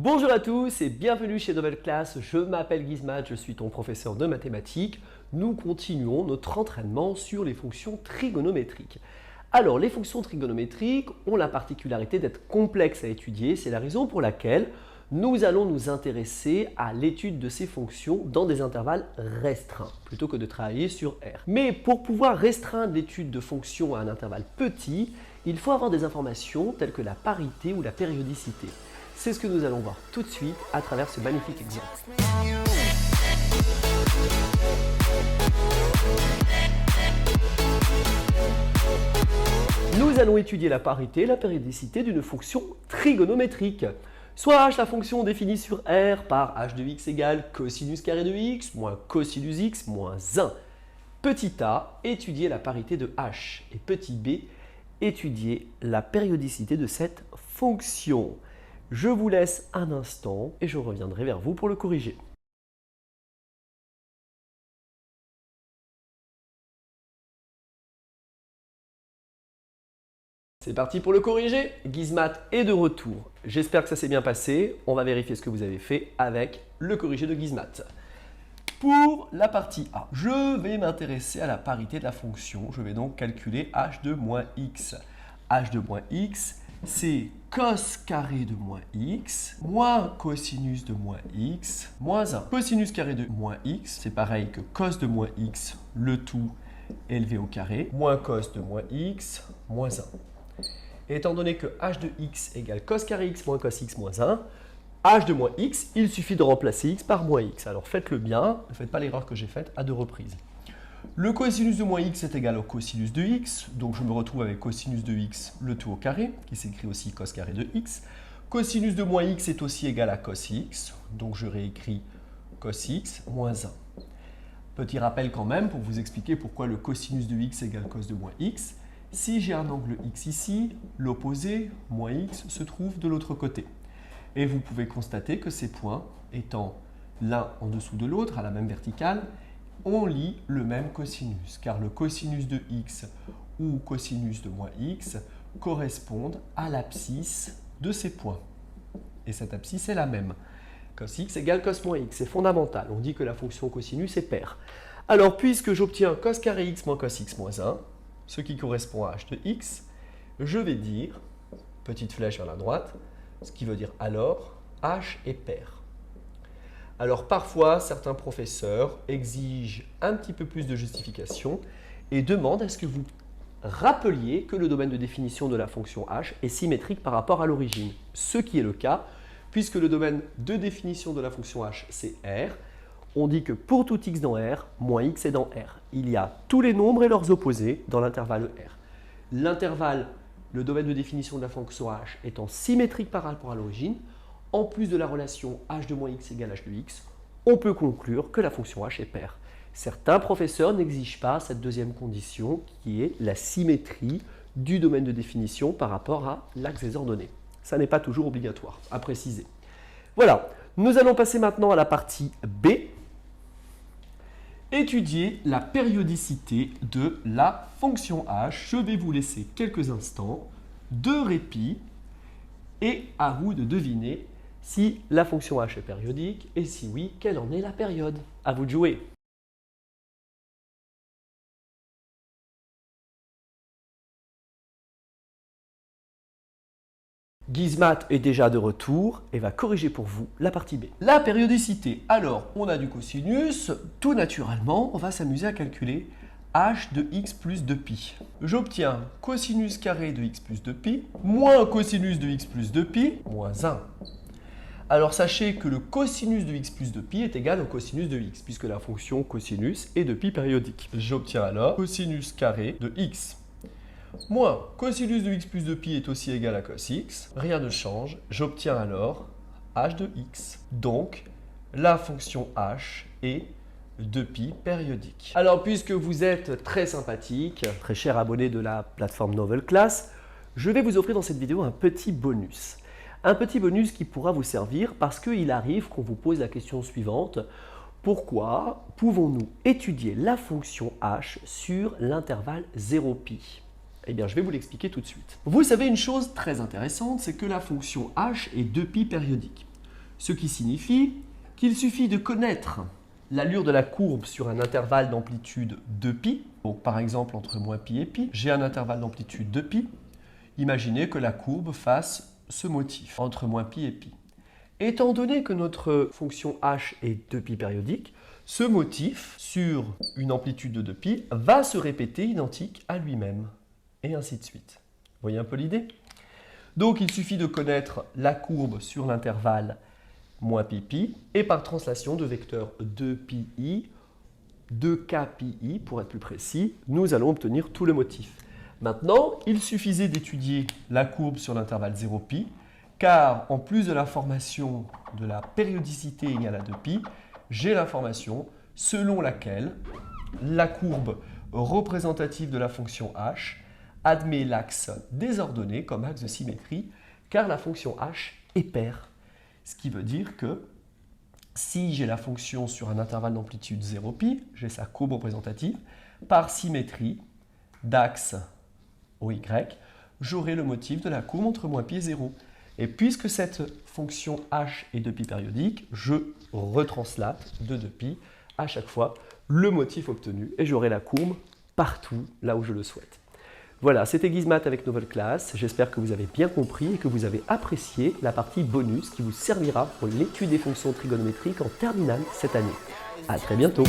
Bonjour à tous et bienvenue chez Nouvelle Classe. Je m'appelle Gizmat, je suis ton professeur de mathématiques. Nous continuons notre entraînement sur les fonctions trigonométriques. Alors, les fonctions trigonométriques ont la particularité d'être complexes à étudier. C'est la raison pour laquelle nous allons nous intéresser à l'étude de ces fonctions dans des intervalles restreints, plutôt que de travailler sur R. Mais pour pouvoir restreindre l'étude de fonctions à un intervalle petit, il faut avoir des informations telles que la parité ou la périodicité. C'est ce que nous allons voir tout de suite à travers ce magnifique exemple. Nous allons étudier la parité et la périodicité d'une fonction trigonométrique. Soit h, la fonction définie sur R par h de x égale cosinus carré de x moins cosinus x moins 1. Petit a, étudier la parité de h. Et petit b, étudier la périodicité de cette fonction. Je vous laisse un instant et je reviendrai vers vous pour le corriger. C'est parti pour le corriger. Gizmat est de retour. J'espère que ça s'est bien passé. On va vérifier ce que vous avez fait avec le corrigé de Gizmat. Pour la partie A, je vais m'intéresser à la parité de la fonction. Je vais donc calculer h de moins x. h de moins x, c'est cos carré de moins x, moins cosinus de moins x, moins 1. Cosinus carré de moins x, c'est pareil que cos de moins x, le tout élevé au carré, moins cos de moins x, moins 1. Et étant donné que h de x égale cos carré x moins cos x moins 1, h de moins x, il suffit de remplacer x par moins x. Alors faites-le bien, ne faites pas l'erreur que j'ai faite à deux reprises. Le cosinus de moins x est égal au cosinus de x, donc je me retrouve avec cosinus de x, le tout au carré, qui s'écrit aussi cos carré de x. Cosinus de moins x est aussi égal à cos x, donc je réécris cos x moins 1. Petit rappel quand même pour vous expliquer pourquoi le cosinus de x égale cos de moins x. Si j'ai un angle x ici, l'opposé, moins x, se trouve de l'autre côté. Et vous pouvez constater que ces points, étant l'un en dessous de l'autre, à la même verticale, on lit le même cosinus, car le cosinus de x ou cosinus de moins x correspondent à l'abscisse de ces points. Et cette abscisse est la même. Cos x égale cos moins x, c'est fondamental. On dit que la fonction cosinus est paire. Alors, puisque j'obtiens cos carré x moins cos x moins 1, ce qui correspond à h de x, je vais dire, petite flèche vers la droite, ce qui veut dire alors h est paire. Alors parfois, certains professeurs exigent un petit peu plus de justification et demandent à ce que vous rappeliez que le domaine de définition de la fonction h est symétrique par rapport à l'origine. Ce qui est le cas, puisque le domaine de définition de la fonction h, c'est R. On dit que pour tout x dans R, moins x est dans R. Il y a tous les nombres et leurs opposés dans l'intervalle R. L'intervalle, le domaine de définition de la fonction h étant symétrique par rapport à l'origine, en plus de la relation h de moins x égale h de x, on peut conclure que la fonction h est paire. Certains professeurs n'exigent pas cette deuxième condition qui est la symétrie du domaine de définition par rapport à l'axe des ordonnées. Ça n'est pas toujours obligatoire à préciser. Voilà, nous allons passer maintenant à la partie B. Étudier la périodicité de la fonction h. Je vais vous laisser quelques instants de répit et à vous de deviner si la fonction h est périodique et si oui, quelle en est la période. À vous de jouer. Gizmat est déjà de retour et va corriger pour vous la partie B. La périodicité. Alors, on a du cosinus. Tout naturellement, on va s'amuser à calculer h de x plus 2pi. J'obtiens cosinus carré de x plus 2pi moins cosinus de x plus 2pi moins 1. Alors sachez que le cosinus de x plus 2pi est égal au cosinus de x, puisque la fonction cosinus est de pi périodique. J'obtiens alors cosinus carré de x. Moins cosinus de x plus 2pi est aussi égal à cos x. Rien ne change. J'obtiens alors h de x. Donc, la fonction h est de pi périodique. Alors, puisque vous êtes très sympathique, très cher abonné de la plateforme Nouvelle Classe, je vais vous offrir dans cette vidéo un petit bonus. Un petit bonus qui pourra vous servir parce qu'il arrive qu'on vous pose la question suivante. Pourquoi pouvons-nous étudier la fonction h sur l'intervalle 0pi? Eh bien, je vais vous l'expliquer tout de suite. Vous savez une chose très intéressante, c'est que la fonction h est 2pi périodique. Ce qui signifie qu'il suffit de connaître l'allure de la courbe sur un intervalle d'amplitude de pi. Donc par exemple entre moins pi et pi, j'ai un intervalle d'amplitude de pi. Imaginez que la courbe fasse ce motif entre moins pi et pi. Étant donné que notre fonction h est 2π périodique, ce motif sur une amplitude de 2π va se répéter identique à lui-même, et ainsi de suite. Vous voyez un peu l'idée? Donc il suffit de connaître la courbe sur l'intervalle moins pi, et par translation de vecteur 2πi, 2kπi pour être plus précis, nous allons obtenir tout le motif. Maintenant, il suffisait d'étudier la courbe sur l'intervalle 0π, car en plus de l'information de la périodicité égale à 2π, j'ai l'information selon laquelle la courbe représentative de la fonction h admet l'axe désordonné comme axe de symétrie, car la fonction h est paire. Ce qui veut dire que si j'ai la fonction sur un intervalle d'amplitude 0π, j'ai sa courbe représentative, par symétrie d'axe OY, j'aurai le motif de la courbe entre moins pi et 0. Et puisque cette fonction h est 2π périodique, je retranslate de 2π à chaque fois le motif obtenu et j'aurai la courbe partout là où je le souhaite. Voilà, c'était Gizmat avec Novel Class. J'espère que vous avez bien compris et que vous avez apprécié la partie bonus qui vous servira pour l'étude des fonctions trigonométriques en terminale cette année. À très bientôt.